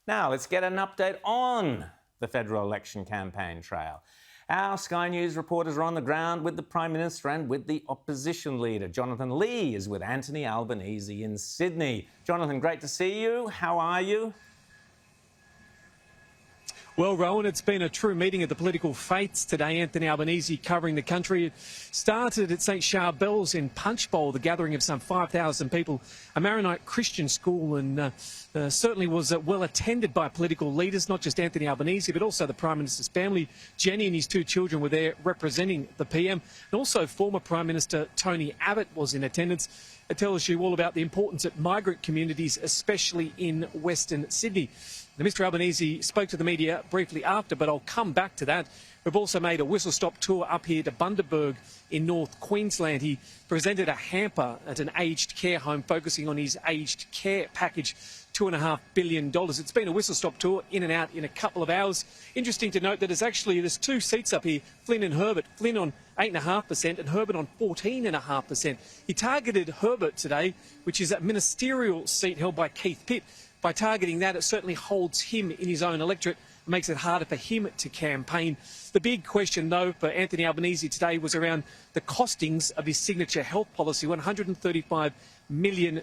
Now, let's get an update on the federal election campaign trail. Our Sky News reporters are on the ground with the Prime Minister and with the opposition leader. Jonathan Lee is with Anthony Albanese in Sydney. Jonathan, great to see you. How are you? Well, Rowan, it's been a true meeting of the political fates today. Anthony Albanese covering the country. It started at St Charbel's in Punchbowl, the gathering of some 5,000 people, a Maronite Christian school, and certainly was well attended by political leaders, not just Anthony Albanese, but also the Prime Minister's family. Jenny and his two children were there representing the PM, and also former Prime Minister Tony Abbott was in attendance. It tells you all about the importance of migrant communities, especially in Western Sydney. Now, Mr Albanese spoke to the media briefly after, but I'll come back to that. We've also made a whistle-stop tour up here to Bundaberg in North Queensland. He presented a hamper at an aged care home focusing on his aged care package, $2.5 billion. It's been a whistle-stop tour, in and out in a couple of hours. Interesting to note that there's two seats up here, Flynn and Herbert. Flynn on 8.5% and Herbert on 14.5%. He targeted Herbert today, which is a ministerial seat held by Keith Pitt. By targeting that, it certainly holds him in his own electorate. It makes it harder for him to campaign. The big question, though, for Anthony Albanese today was around the costings of his signature health policy, $135 million.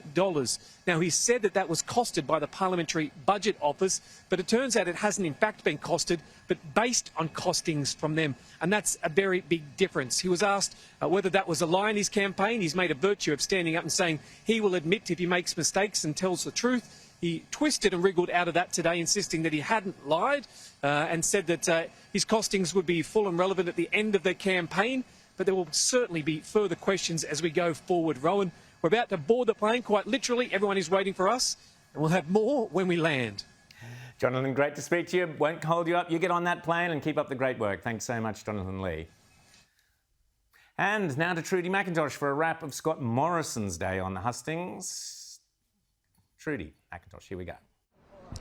Now, he said that was costed by the Parliamentary Budget Office, but it turns out it hasn't in fact been costed, but based on costings from them. And that's a very big difference. He was asked whether that was a lie in his campaign. He's made a virtue of standing up and saying he will admit if he makes mistakes and tells the truth. He twisted and wriggled out of that today, insisting that he hadn't lied, and said that his costings would be full and relevant at the end of the campaign. But there will certainly be further questions as we go forward. Rowan, we're about to board the plane, quite literally. Everyone is waiting for us, and we'll have more when we land. Jonathan, great to speak to you. Won't hold you up. You get on that plane and keep up the great work. Thanks so much, Jonathan Lee. And now to Trudy McIntosh for a wrap of Scott Morrison's day on the hustings. Trudy McIntosh, here we go.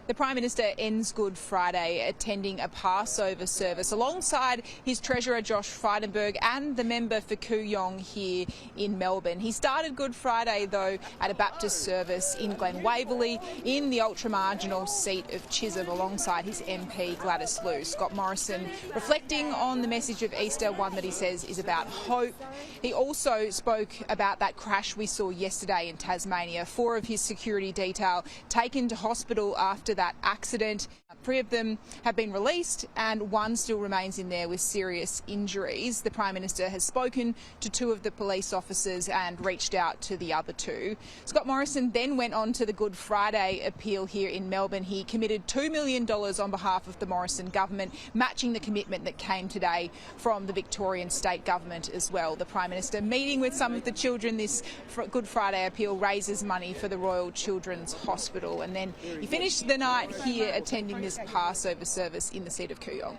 The Prime Minister ends Good Friday attending a Passover service alongside his Treasurer Josh Frydenberg and the member for Kooyong here in Melbourne. He started Good Friday, though, at a Baptist service in Glen Waverley in the ultra-marginal seat of Chisholm alongside his MP Gladys Liu. Scott Morrison reflecting on the message of Easter, one that he says is about hope. He also spoke about that crash we saw yesterday in Tasmania. 4 of his security detail taken to hospital after that accident. 3 of them have been released and 1 still remains in there with serious injuries. The Prime Minister has spoken to 2 of the police officers and reached out to the other 2. Scott Morrison then went on to the Good Friday appeal here in Melbourne. He committed $2 million on behalf of the Morrison government, matching the commitment that came today from the Victorian state government as well. The Prime Minister meeting with some of the children. This Good Friday appeal raises money for the Royal Children's Hospital, and then he finished the night here attending this Passover service in the seat of Kooyong.